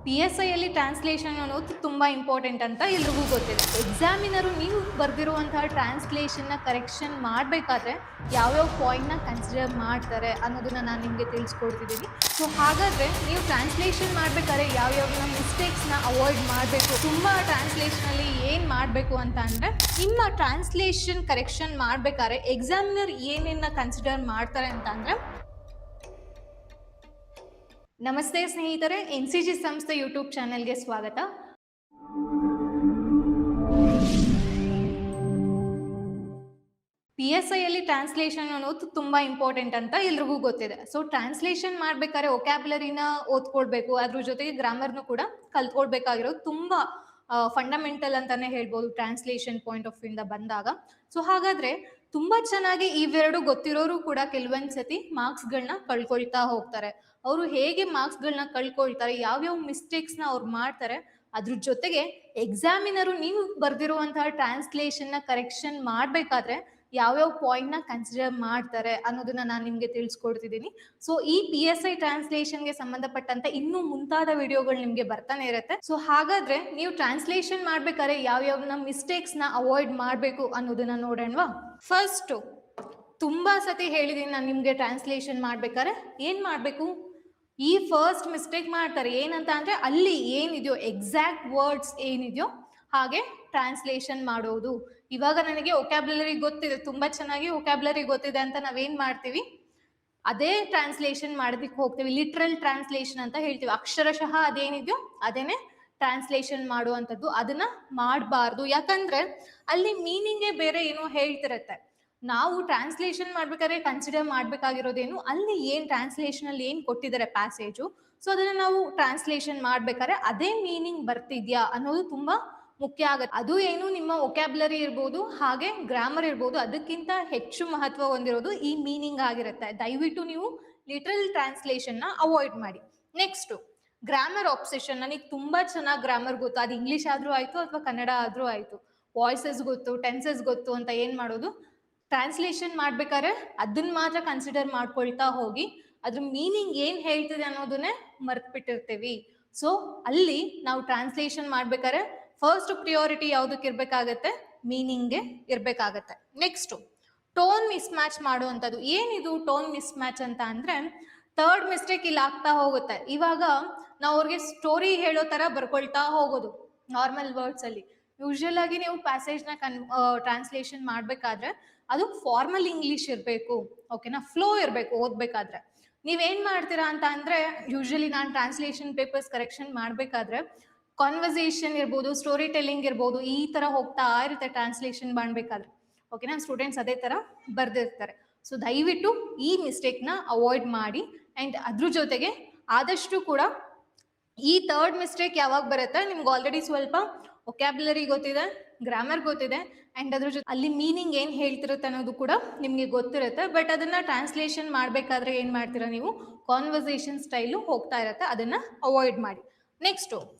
PSI ಅಲ್ಲಿ translation ಅನ್ನೋದು ತುಂಬ ಇಂಪಾರ್ಟೆಂಟ್ ಅಂತ ಎಲ್ರಿಗೂ ಗೊತ್ತಿದೆ. ಎಕ್ಸಾಮಿನರು ನೀವು ಬರೆದಿರುವಂತಹ ಟ್ರಾನ್ಸ್ಲೇಷನ್ನ ಕರೆಕ್ಷನ್ ಮಾಡಬೇಕಾದ್ರೆ ಯಾವ್ಯಾವ ಪಾಯಿಂಟ್ನ ಕನ್ಸಿಡರ್ ಮಾಡ್ತಾರೆ ಅನ್ನೋದನ್ನ ನಾನು ನಿಮಗೆ ತಿಳಿಸ್ಕೊಡ್ತಿದ್ದೀನಿ. ಸೊ ಹಾಗಾದರೆ ನೀವು ಟ್ರಾನ್ಸ್ಲೇಷನ್ ಮಾಡಬೇಕಾದ್ರೆ ಯಾವ್ಯಾವ ಮಿಸ್ಟೇಕ್ಸ್ನ ಅವಾಯ್ಡ್ ಮಾಡಬೇಕು, ತುಂಬ ಟ್ರಾನ್ಸ್ಲೇಷನಲ್ಲಿ ಏನು ಮಾಡಬೇಕು ಅಂತ ಅಂದರೆ, ನಿಮ್ಮ ಟ್ರಾನ್ಸ್ಲೇಷನ್ ಕರೆಕ್ಷನ್ ಮಾಡಬೇಕಾದ್ರೆ ಎಕ್ಸಾಮಿನರ್ ಏನೇನ ಕನ್ಸಿಡರ್ ಮಾಡ್ತಾರೆ ಅಂತ ಅಂದರೆ, ನಮಸ್ತೆ ಸ್ನೇಹಿತರೆ, NCG ಸಂಸ್ಥೆ ಯೂಟ್ಯೂಬ್ ಚಾನೆಲ್ಗೆ ಸ್ವಾಗತ. PSI ಅಲ್ಲಿ ಟ್ರಾನ್ಸ್ಲೇಷನ್ ಅನ್ನೋದು ತುಂಬಾ ಇಂಪಾರ್ಟೆಂಟ್ ಅಂತ ಎಲ್ರಿಗೂ ಗೊತ್ತಿದೆ. ಸೊ ಟ್ರಾನ್ಸ್ಲೇಷನ್ ಮಾಡ್ಬೇಕಾದ್ರೆ ಒಕ್ಯಾಬ್ಯುಲರಿನ ಓದ್ಕೊಳ್ಬೇಕು, ಅದ್ರ ಜೊತೆಗೆ ಗ್ರಾಮರ್ನು ಕೂಡ ಕಲ್ತ್ಕೊಳ್ಬೇಕಾಗಿರೋದು ತುಂಬಾ ಫಂಡಮೆಂಟಲ್ ಅಂತಾನೆ ಹೇಳ್ಬೋದು ಟ್ರಾನ್ಸ್ಲೇಷನ್ ಪಾಯಿಂಟ್ ಆಫ್ ಇಂದ ಬಂದಾಗ. ಸೊ ಹಾಗಾದ್ರೆ ತುಂಬಾ ಚೆನ್ನಾಗಿ ಇವೆರಡು ಗೊತ್ತಿರೋರು ಕೂಡ ಕೆಲವೊಂದ್ಸತಿ ಮಾರ್ಕ್ಸ್ಗಳನ್ನ ಕಳ್ಕೊಳ್ತಾ ಹೋಗ್ತಾರೆ. ಅವರು ಹೇಗೆ ಮಾರ್ಕ್ಸ್ಗಳನ್ನ ಕಳ್ಕೊಳ್ತಾರೆ, ಯಾವ್ಯಾವ ಮಿಸ್ಟೇಕ್ಸ್ನ ಅವ್ರು ಮಾಡ್ತಾರೆ, ಅದ್ರ ಜೊತೆಗೆ ಎಕ್ಸಾಮಿನರು ನೀವು ಬರ್ದಿರುವಂತಹ ಟ್ರಾನ್ಸ್ಲೇಷನ್ನ ಕರೆಕ್ಷನ್ ಮಾಡಬೇಕಾದ್ರೆ ಯಾವ್ಯಾವ ಪಾಯಿಂಟ್ನ ಕನ್ಸಿಡರ್ ಮಾಡ್ತಾರೆ ಅನ್ನೋದನ್ನ ನಾನು ನಿಮಗೆ ತಿಳಿಸ್ಕೊಡ್ತಿದ್ದೀನಿ. ಸೊ ಈ PSI ಟ್ರಾನ್ಸ್ಲೇಷನ್ಗೆ ಸಂಬಂಧಪಟ್ಟಂತೆ ಇನ್ನೂ ಮುಂತಾದ ವಿಡಿಯೋಗಳು ನಿಮಗೆ ಬರ್ತಾನೆ ಇರುತ್ತೆ. ಸೊ ಹಾಗಾದ್ರೆ ನೀವು ಟ್ರಾನ್ಸ್ಲೇಷನ್ ಮಾಡ್ಬೇಕಾದ್ರೆ ಯಾವ್ಯಾವ ಮಿಸ್ಟೇಕ್ಸ್ನ ಅವಾಯ್ಡ್ ಮಾಡಬೇಕು ಅನ್ನೋದನ್ನ ನೋಡೋಣವಾ. ಫಸ್ಟ್, ತುಂಬಾ ಸತಿ ಹೇಳಿದೀನಿ ನಾನು ನಿಮ್ಗೆ, ಟ್ರಾನ್ಸ್ಲೇಷನ್ ಮಾಡ್ಬೇಕಾದ್ರೆ ಏನ್ ಮಾಡ್ಬೇಕು, ಈ ಫಸ್ಟ್ ಮಿಸ್ಟೇಕ್ ಮಾಡ್ತಾರೆ. ಏನಂತ ಅಂದ್ರೆ ಅಲ್ಲಿ ಏನಿದೆಯೋ ಎಕ್ಸಾಕ್ಟ್ ವರ್ಡ್ಸ್ ಏನಿದೆಯೋ ಹಾಗೆ ಟ್ರಾನ್ಸ್ಲೇಷನ್ ಮಾಡೋದು. ಇವಾಗ ನನಗೆ ಒಕ್ಯಾಬ್ಯುಲರಿ ಗೊತ್ತಿದೆ, ತುಂಬಾ ಚೆನ್ನಾಗಿ ಒಕ್ಯಾಬ್ಯುಲರಿ ಗೊತ್ತಿದೆ ಅಂತ ನಾವೇನ್ ಮಾಡ್ತೀವಿ, ಅದೇ ಟ್ರಾನ್ಸ್ಲೇಷನ್ ಮಾಡೋದಕ್ಕೆ ಹೋಗ್ತೀವಿ. ಲಿಟ್ರಲ್ ಟ್ರಾನ್ಸ್ಲೇಷನ್ ಅಂತ ಹೇಳ್ತೀವಿ. ಅಕ್ಷರಶಃ ಅದೇನಿದೆಯೋ ಅದೇನೆ ಟ್ರಾನ್ಸ್ಲೇಷನ್ ಮಾಡುವಂಥದ್ದು. ಅದನ್ನ ಮಾಡಬಾರ್ದು. ಯಾಕಂದ್ರೆ ಅಲ್ಲಿ ಮೀನಿಂಗೇ ಬೇರೆ ಏನೋ ಹೇಳ್ತಿರತ್ತೆ. ನಾವು ಟ್ರಾನ್ಸ್ಲೇಷನ್ ಮಾಡ್ಬೇಕಾದ್ರೆ ಕನ್ಸಿಡರ್ ಮಾಡ್ಬೇಕಾಗಿರೋದೇನು, ಅಲ್ಲಿ ಏನ್ ಟ್ರಾನ್ಸ್ಲೇಷನ್ ಅಲ್ಲಿ ಏನ್ ಕೊಟ್ಟಿದ್ದಾರೆ ಪ್ಯಾಸೇಜು, ಸೊ ಅದನ್ನ ನಾವು ಟ್ರಾನ್ಸ್ಲೇಷನ್ ಮಾಡ್ಬೇಕಾದ್ರೆ ಅದೇ ಮೀನಿಂಗ್ ಬರ್ತಿದ್ಯಾ ಅನ್ನೋದು ತುಂಬಾ ಮುಖ್ಯ ಆಗುತ್ತೆ. ಅದು ಏನು, ನಿಮ್ಮ ಒಕ್ಯಾಬ್ಯುಲರಿ ಇರ್ಬೋದು, ಹಾಗೆ ಗ್ರಾಮರ್ ಇರ್ಬೋದು, ಅದಕ್ಕಿಂತ ಹೆಚ್ಚು ಮಹತ್ವ ಹೊಂದಿರೋದು ಈ ಮೀನಿಂಗ್ ಆಗಿರುತ್ತೆ. ದಯವಿಟ್ಟು ನೀವು ಲಿಟ್ರಲ್ ಟ್ರಾನ್ಸ್ಲೇಷನ್ ನ ಅವಾಯ್ಡ್ ಮಾಡಿ. Next, grammar obsession. ನನಗೆ ತುಂಬಾ ಚೆನ್ನಾಗಿ ಗ್ರಾಮರ್ ಗೊತ್ತು, ಅದು ಇಂಗ್ಲಿಷ್ ಆದ್ರೂ ಆಯ್ತು ಅಥವಾ ಕನ್ನಡ ಆದ್ರೂ ಆಯ್ತು, ವಾಯ್ಸಸ್ ಗೊತ್ತು, ಟೆನ್ಸಸ್ ಗೊತ್ತು ಅಂತ ಏನ್ ಮಾಡೋದು, ಟ್ರಾನ್ಸ್ಲೇಷನ್ ಮಾಡ್ಬೇಕಾದ್ರೆ ಅದನ್ನ ಮಾತ್ರ ಕನ್ಸಿಡರ್ ಮಾಡ್ಕೊಳ್ತಾ ಹೋಗಿ ಅದ್ರ ಮೀನಿಂಗ್ ಏನ್ ಹೇಳ್ತಿದೆ ಅನ್ನೋದನ್ನೇ ಮರ್ತ್ಬಿಟ್ಟಿರ್ತೀವಿ. ಸೊ ಅಲ್ಲಿ ನಾವು ಟ್ರಾನ್ಸ್ಲೇಷನ್ ಮಾಡ್ಬೇಕಾದ್ರೆ ಫಸ್ಟ್ ಪ್ರಿಯಾರಿಟಿ ಯಾವ್ದಕ್ಕೆ ಇರ್ಬೇಕಾಗತ್ತೆ, ಮೀನಿಂಗ್ಗೆ ಇರ್ಬೇಕಾಗತ್ತೆ. ನೆಕ್ಸ್ಟ್, ಟೋನ್ ಮಿಸ್ ಮ್ಯಾಚ್ ಮಾಡುವಂಥದ್ದು. ಏನಿದು ಟೋನ್ ಮಿಸ್ ಮ್ಯಾಚ್ ಅಂತ ಅಂದ್ರೆ, ಥರ್ಡ್ ಮಿಸ್ಟೇಕ್ ಇಲ್ಲಿ ಆಗ್ತಾ ಹೋಗುತ್ತೆ. ಇವಾಗ ನಾವು ಅವ್ರಿಗೆ ಸ್ಟೋರಿ ಹೇಳೋ ತರ ಬರ್ಕೊಳ್ತಾ ಹೋಗೋದು ನಾರ್ಮಲ್ ವರ್ಡ್ಸ್ ಅಲ್ಲಿ. ಯೂಶುವಲ್ ಆಗಿ ನೀವು ಪ್ಯಾಸೇಜ್ನ ಟ್ರಾನ್ಸ್ಲೇಷನ್ ಮಾಡ್ಬೇಕಾದ್ರೆ ಅದು ಫಾರ್ಮಲ್ ಇಂಗ್ಲಿಷ್ ಇರಬೇಕು, ಓಕೆನಾ, ಫ್ಲೋ ಇರಬೇಕು ಓದ್ಬೇಕಾದ್ರೆ. ನೀವೇನ್ ಮಾಡ್ತೀರಾ ಅಂತ ಅಂದ್ರೆ, ಯೂಶುವಲಿ ನಾನು ಟ್ರಾನ್ಸ್ಲೇಷನ್ ಪೇಪರ್ಸ್ ಕರೆಕ್ಷನ್ ಮಾಡ್ಬೇಕಾದ್ರೆ ಕಾನ್ವರ್ಸೇಷನ್ ಇರ್ಬೋದು, ಸ್ಟೋರಿ ಟೆಲ್ಲಿಂಗ್ ಇರ್ಬೋದು, ಈ ತರ ಹೋಗ್ತಾ ಇರುತ್ತೆ ಟ್ರಾನ್ಸ್ಲೇಷನ್ ಮಾಡ್ಬೇಕಾದ್ರೆ. ಓಕೆನಾ, ಸ್ಟೂಡೆಂಟ್ಸ್ ಅದೇ ತರ ಬರ್ದಿರ್ತಾರೆ. ಸೊ ದಯವಿಟ್ಟು ಈ ಮಿಸ್ಟೇಕ್ನ ಅವಾಯ್ಡ್ ಮಾಡಿ. ಅಂಡ್ ಅದ್ರ ಜೊತೆಗೆ ಆದಷ್ಟು ಕೂಡ ಈ ಥರ್ಡ್ ಮಿಸ್ಟೇಕ್ ಯಾವಾಗ ಬರುತ್ತೆ, ನಿಮ್ಗೆ ಆಲ್ರೆಡಿ ಸ್ವಲ್ಪ ಒಕ್ಯಾಬ್ಯುಲರಿ ಗೊತ್ತಿದೆ, ಗ್ರಾಮರ್ ಗೊತ್ತಿದೆ, ಅಂಡ್ ಅದ್ರ ಜೊತೆ ಅಲ್ಲಿ ಮೀನಿಂಗ್ ಏನ್ ಹೇಳ್ತಿರುತ್ತೆ ಅನ್ನೋದು ಕೂಡ ನಿಮ್ಗೆ ಗೊತ್ತಿರುತ್ತೆ. ಬಟ್ ಅದನ್ನ ಟ್ರಾನ್ಸ್ಲೇಷನ್ ಮಾಡ್ಬೇಕಾದ್ರೆ ಏನ್ ಮಾಡ್ತೀರಾ ನೀವು, ಕಾನ್ವರ್ಸೇಷನ್ ಸ್ಟೈಲು ಹೋಗ್ತಾ ಇರುತ್ತೆ, ಅದನ್ನ ಅವಾಯ್ಡ್ ಮಾಡಿ. ನೆಕ್ಸ್ಟ್,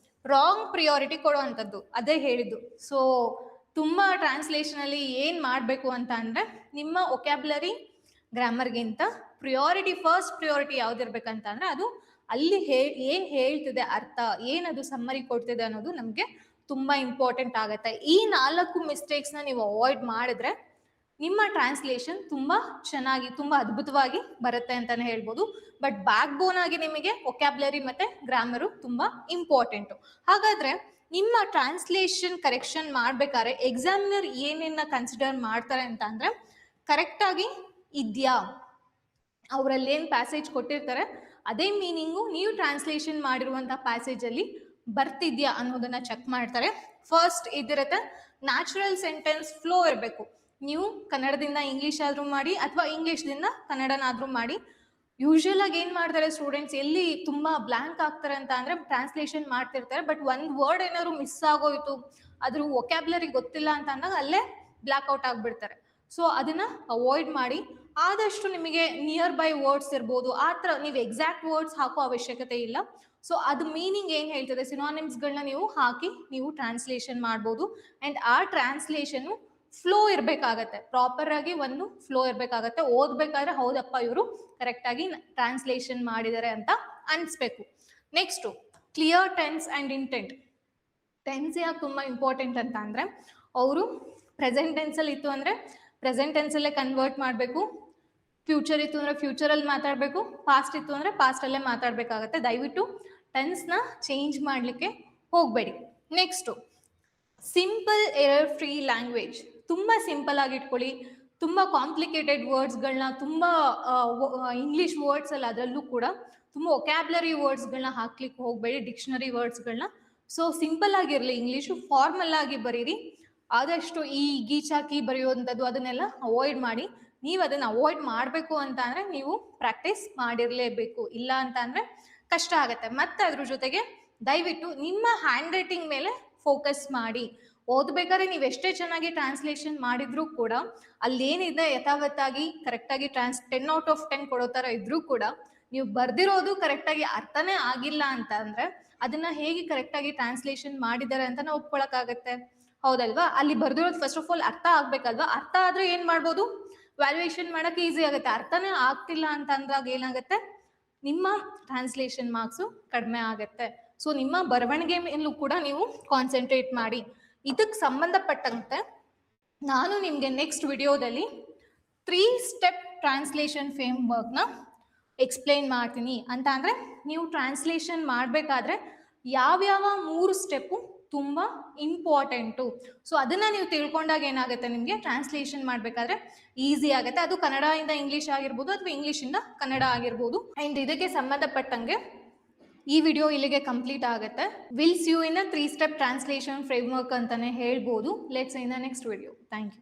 ರಾಂಗ್ ಪ್ರಿಯಾರಿಟಿ ಕೊಡುವಂಥದ್ದು. ಅದೇ ಹೇಳಿದ್ದು. ಸೊ ತುಂಬಾ ಟ್ರಾನ್ಸ್ಲೇಷನ್ ಅಲ್ಲಿ ಏನ್ ಮಾಡ್ಬೇಕು ಅಂತ ಅಂದ್ರೆ, ನಿಮ್ಮ ಒಕ್ಯಾಬ್ಯುಲರಿ ಗ್ರಾಮರ್ಗಿಂತ ಪ್ರಿಯಾರಿಟಿ, ಫಸ್ಟ್ ಪ್ರಿಯಾರಿಟಿ ಯಾವ್ದಿರ್ಬೇಕಂತ ಅಂದ್ರೆ, ಅದು ಅಲ್ಲಿ ಏನ್ ಹೇಳ್ತಿದೆ ಅರ್ಥ, ಏನದು ಸಮ್ಮರಿ ಕೊಡ್ತಿದೆ ಅನ್ನೋದು ನಮ್ಗೆ ತುಂಬಾ ಇಂಪಾರ್ಟೆಂಟ್ ಆಗುತ್ತೆ. ಈ 4 ಮಿಸ್ಟೇಕ್ಸ್ ನ ನೀವು ಅವಾಯ್ಡ್ ಮಾಡಿದ್ರೆ ನಿಮ್ಮ ಟ್ರಾನ್ಸ್ಲೇಷನ್ ತುಂಬಾ ಚೆನ್ನಾಗಿ, ತುಂಬಾ ಅದ್ಭುತವಾಗಿ ಬರುತ್ತೆ ಅಂತಾನೆ ಹೇಳ್ಬೋದು. ಬಟ್ ಬ್ಯಾಕ್ ಬೋನ್ ಆಗಿ ನಿಮಗೆ ಒಕ್ಯಾಬ್ಯುಲರಿ ಮತ್ತೆ ಗ್ರಾಮರು ತುಂಬಾ ಇಂಪಾರ್ಟೆಂಟ್. ಹಾಗಾದ್ರೆ ನಿಮ್ಮ ಟ್ರಾನ್ಸ್ಲೇಷನ್ ಕರೆಕ್ಷನ್ ಮಾಡ್ಬೇಕಾದ್ರೆ ಎಕ್ಸಾಮಿನರ್ ಏನೇನ ಕನ್ಸಿಡರ್ ಮಾಡ್ತಾರೆ ಅಂತ ಅಂದ್ರೆ, ಕರೆಕ್ಟ್ ಆಗಿ ಇದ್ಯಾ, ಅವರಲ್ಲಿ ಏನ್ ಪ್ಯಾಸೇಜ್ ಕೊಟ್ಟಿರ್ತಾರೆ ಅದೇ ಮೀನಿಂಗು ನೀವು ಟ್ರಾನ್ಸ್ಲೇಷನ್ ಮಾಡಿರುವಂತಹ ಪ್ಯಾಸೇಜ್ ಅಲ್ಲಿ ಬರ್ತಿದ್ಯಾ ಅನ್ನೋದನ್ನ ಚೆಕ್ ಮಾಡ್ತಾರೆ. ಫಸ್ಟ್ ಇದಿರುತ್ತೆ, ನ್ಯಾಚುರಲ್ ಸೆಂಟೆನ್ಸ್ ಫ್ಲೋ ಇರಬೇಕು. ನೀವು ಕನ್ನಡದಿಂದ ಇಂಗ್ಲಿಷ್ ಆದ್ರೂ ಮಾಡಿ ಅಥವಾ ಇಂಗ್ಲಿಷ್ದಿಂದ ಕನ್ನಡನಾದ್ರೂ ಮಾಡಿ. ಯೂಶುವಲ್ ಆಗಿ ಏನ್ ಮಾಡ್ತಾರೆ ಸ್ಟೂಡೆಂಟ್ಸ್, ಎಲ್ಲಿ ತುಂಬಾ ಬ್ಲಾಂಕ್ ಆಗ್ತಾರೆ ಅಂತ ಅಂದ್ರೆ, ಟ್ರಾನ್ಸ್ಲೇಷನ್ ಮಾಡ್ತಿರ್ತಾರೆ ಬಟ್ ಒಂದ್ ವರ್ಡ್ ಏನಾದ್ರು ಮಿಸ್ ಆಗೋಯ್ತು, ಅದ್ರ ಒಕ್ಯಾಬ್ಯುಲರಿ ಗೊತ್ತಿಲ್ಲ ಅಂತ ಅಂದಾಗ ಅಲ್ಲೇ ಬ್ಲಾಕ್ ಔಟ್ ಆಗ್ಬಿಡ್ತಾರೆ. ಸೊ ಅದನ್ನ ಅವಾಯ್ಡ್ ಮಾಡಿ. ಆದಷ್ಟು ನಿಮಗೆ ನಿಯರ್ ಬೈ ವರ್ಡ್ಸ್ ಇರ್ಬೋದು, ಆ ಥರ ನೀವು ಎಕ್ಸಾಕ್ಟ್ ವರ್ಡ್ಸ್ ಹಾಕೋ ಅವಶ್ಯಕತೆ ಇಲ್ಲ. ಸೊ ಅದು ಮೀನಿಂಗ್ ಏನ್ ಹೇಳ್ತದೆ, ಸಿನಾನಿಮ್ಸ್ಗಳನ್ನ ನೀವು ಹಾಕಿ ನೀವು ಟ್ರಾನ್ಸ್ಲೇಷನ್ ಮಾಡ್ಬೋದು. ಅಂಡ್ ಆ ಟ್ರಾನ್ಸ್ಲೇಷನ್ ಫ್ಲೋ ಇರ್ಬೇಕಾಗತ್ತೆ, ಪ್ರಾಪರ್ ಆಗಿ ಒಂದು ಫ್ಲೋ ಇರ್ಬೇಕಾಗತ್ತೆ. ಓದ್ಬೇಕಾದ್ರೆ ಹೌದಪ್ಪ ಇವರು ಕರೆಕ್ಟ್ ಆಗಿ ಟ್ರಾನ್ಸ್ಲೇಷನ್ ಮಾಡಿದ್ದಾರೆ ಅಂತ ಅನ್ಸ್ಬೇಕು. Next, clear tense and intent. Tense ಯಾಕೆ ತುಂಬ ಇಂಪಾರ್ಟೆಂಟ್ ಅಂತ ಅಂದರೆ, ಅವರು ಪ್ರೆಸೆಂಟ್ ಟೆನ್ಸಲ್ಲಿ ಇತ್ತು ಅಂದರೆ ಪ್ರೆಸೆಂಟ್ ಟೆನ್ಸಲ್ಲೇ ಕನ್ವರ್ಟ್ ಮಾಡಬೇಕು, ಫ್ಯೂಚರ್ ಇತ್ತು ಅಂದರೆ ಫ್ಯೂಚರಲ್ಲಿ ಮಾತಾಡಬೇಕು, ಪಾಸ್ಟ್ ಇತ್ತು ಅಂದರೆ ಪಾಸ್ಟಲ್ಲೇ ಮಾತಾಡಬೇಕಾಗತ್ತೆ. ದಯವಿಟ್ಟು ಟೆನ್ಸ್ನ ಚೇಂಜ್ ಮಾಡಲಿಕ್ಕೆ ಹೋಗಬೇಡಿ. Next simple error free language. ತುಂಬ ಸಿಂಪಲ್ ಆಗಿ ಇಟ್ಕೊಳ್ಳಿ. ತುಂಬ ಕಾಂಪ್ಲಿಕೇಟೆಡ್ ವರ್ಡ್ಸ್ಗಳನ್ನ, ತುಂಬ ಇಂಗ್ಲೀಷ್ ವರ್ಡ್ಸಲ್ಲಿ ಅದರಲ್ಲೂ ಕೂಡ ತುಂಬ ಒಕ್ಯಾಬ್ಲರಿ ವರ್ಡ್ಸ್ಗಳನ್ನ ಹಾಕ್ಲಿಕ್ಕೆ ಹೋಗಬೇಡಿ, ಡಿಕ್ಷನರಿ ವರ್ಡ್ಸ್ಗಳನ್ನ. ಸೊ ಸಿಂಪಲ್ ಆಗಿರಲಿ, ಇಂಗ್ಲೀಷು ಫಾರ್ಮಲ್ ಆಗಿ ಬರೀರಿ. ಆದಷ್ಟು ಈ ಗೀಚಾಕಿ ಬರೆಯುವಂಥದ್ದು ಅದನ್ನೆಲ್ಲ ಅವಾಯ್ಡ್ ಮಾಡಿ. ನೀವು ಅದನ್ನು ಅವಾಯ್ಡ್ ಮಾಡಬೇಕು ಅಂತ ಅಂದರೆ ನೀವು ಪ್ರಾಕ್ಟೀಸ್ ಮಾಡಿರಲೇಬೇಕು, ಇಲ್ಲ ಅಂತ ಅಂದರೆ ಕಷ್ಟ ಆಗುತ್ತೆ. ಮತ್ತು ಅದ್ರ ಜೊತೆಗೆ ದಯವಿಟ್ಟು ನಿಮ್ಮ ಹ್ಯಾಂಡ್ ರೈಟಿಂಗ್ ಮೇಲೆ ಫೋಕಸ್ ಮಾಡಿ. ಓದಬೇಕಾದ್ರೆ ನೀವು ಎಷ್ಟೇ ಚೆನ್ನಾಗಿ ಟ್ರಾನ್ಸ್ಲೇಷನ್ ಮಾಡಿದ್ರೂ ಕೂಡ ಅಲ್ಲೇನಿದೆ ಯಥಾವತ್ತಾಗಿ ಕರೆಕ್ಟಾಗಿ 10/10 ಕೊಡೋ ಥರ ಇದ್ರೂ ಕೂಡ ನೀವು ಬರ್ದಿರೋದು ಕರೆಕ್ಟಾಗಿ ಅರ್ಥನೇ ಆಗಿಲ್ಲ ಅಂತ ಅಂದರೆ ಅದನ್ನು ಹೇಗೆ ಕರೆಕ್ಟಾಗಿ ಟ್ರಾನ್ಸ್ಲೇಷನ್ ಮಾಡಿದ್ದಾರೆ ಅಂತ ನಾವು ಒಪ್ಕೊಳಕ್ಕಾಗತ್ತೆ, ಹೌದಲ್ವಾ? ಅಲ್ಲಿ ಬರ್ದಿರೋದು ಫಸ್ಟ್ ಆಫ್ ಆಲ್ ಅರ್ಥ ಆಗ್ಬೇಕಲ್ವಾ? ಅರ್ಥ ಆದರೆ ಏನು ಮಾಡ್ಬೋದು, ವ್ಯಾಲ್ಯೂಯೇಷನ್ ಮಾಡೋಕ್ಕೆ ಈಸಿ ಆಗುತ್ತೆ. ಅರ್ಥನೇ ಆಗ್ತಿಲ್ಲ ಅಂತ ಅಂದಾಗ ಏನಾಗುತ್ತೆ, ನಿಮ್ಮ ಟ್ರಾನ್ಸ್ಲೇಷನ್ ಮಾರ್ಕ್ಸು ಕಡಿಮೆ ಆಗುತ್ತೆ. ಸೊ ನಿಮ್ಮ ಬರವಣಿಗೆ ಮೇಲೂ ಕೂಡ ನೀವು ಕಾನ್ಸಂಟ್ರೇಟ್ ಮಾಡಿ. ಇದಕ್ಕೆ ಸಂಬಂಧಪಟ್ಟಂತೆ ನಾನು ನಿಮಗೆ ನೆಕ್ಸ್ಟ್ ವಿಡಿಯೋದಲ್ಲಿ 3 ಸ್ಟೆಪ್ ಟ್ರಾನ್ಸ್ಲೇಷನ್ ಫ್ರೇಮ್ವರ್ಕ್ನ ಎಕ್ಸ್ಪ್ಲೇನ್ ಮಾಡ್ತೀನಿ. ಅಂತ ಅಂದರೆ ನೀವು ಟ್ರಾನ್ಸ್ಲೇಷನ್ ಮಾಡಬೇಕಾದ್ರೆ ಯಾವ್ಯಾವ 3 ಸ್ಟೆಪ್ಪು ತುಂಬ ಇಂಪಾರ್ಟೆಂಟು. ಸೊ ಅದನ್ನು ನೀವು ತಿಳ್ಕೊಂಡಾಗ ಏನಾಗುತ್ತೆ, ನಿಮಗೆ ಟ್ರಾನ್ಸ್ಲೇಷನ್ ಮಾಡಬೇಕಾದ್ರೆ ಈಸಿ ಆಗುತ್ತೆ. ಅದು ಕನ್ನಡದಿಂದ ಇಂಗ್ಲೀಷ್ ಆಗಿರ್ಬೋದು ಅಥವಾ ಇಂಗ್ಲೀಷಿಂದ ಕನ್ನಡ ಆಗಿರ್ಬೋದು. ಆ್ಯಂಡ್ ಇದಕ್ಕೆ ಸಂಬಂಧಪಟ್ಟಂಗೆ ಈ ವಿಡಿಯೋ ಇಲ್ಲಿಗೆ ಕಂಪ್ಲೀಟ್ ಆಗುತ್ತೆ. Will see you in a 3 step translation framework ಅಂತಲೇ ಹೇಳ್ಬೋದು. Let's in the next video. Thank you.